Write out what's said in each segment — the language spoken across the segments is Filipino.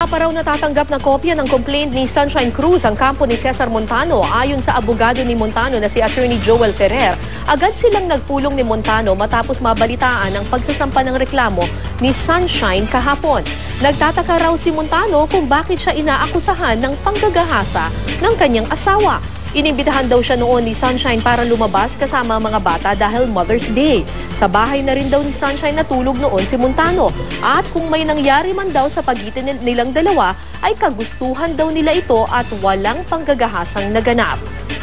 Saka pa raw natatanggap na kopya ng complaint ni Sunshine Cruz ang kampo ni Cesar Montano. Ayon sa abogado ni Montano na si Attorney Joel Ferrer, agad silang nagpulong ni Montano matapos mabalitaan ang pagsasampa ng reklamo ni Sunshine kahapon. Nagtataka raw si Montano kung bakit siya inaakusahan ng panggagahasa ng kanyang asawa. Inimbitahan daw siya noon ni Sunshine para lumabas kasama ang mga bata dahil Mother's Day. Sa bahay na rin daw ni Sunshine natulog noon si Montano. At kung may nangyari man daw sa pagitan nilang dalawa, ay kagustuhan daw nila ito at walang panggagahasang naganap.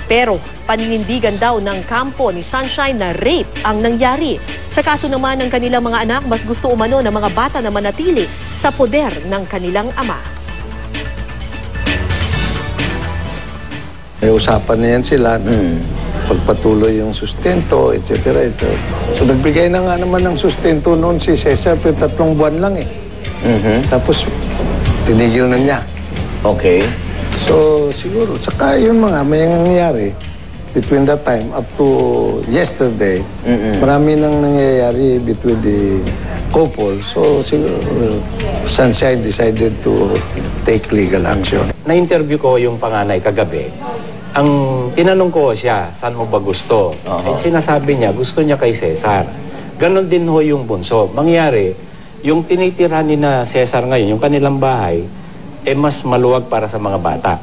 Pero paninindigan daw ng kampo ni Sunshine na rape ang nangyari. Sa kaso naman ng kanilang mga anak, mas gusto umano ng mga bata na manatili sa poder ng kanilang ama. May usapan na yan sila na pagpatuloy yung sustento, etc. So nagbigay na nga naman ng sustento noon si Cesar, pero 3 buwan lang eh. Tapos tinigil na niya. Okay. So siguro, saka yun may nangyayari between that time up to yesterday, marami nang nangyayari between the couple. So siguro, Sunshine decided to take legal action. Na-interview ko yung panganay kagabi. Ang tinanong ko siya, saan mo ba gusto? And sinasabi niya, gusto niya kay Cesar. Ganon din ho yung bunso. Mangyari, yung tinitira ni na Cesar ngayon, yung kanilang bahay, mas maluwag para sa mga bata.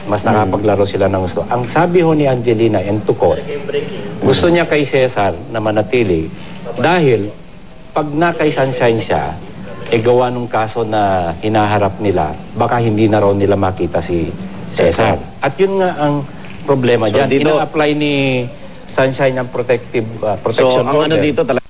Mas nakapaglaro sila ng gusto. Ang sabi ho ni Angelina and to court, gusto niya kay Cesar na manatili dahil pag na kay Sunshine siya, gawa nung kaso na hinaharap nila, baka hindi na raw nila makita si Cesar. At yun nga ang problema dyan. Ina-apply ni Sunshine ang protection order. So, ang ano dito talaga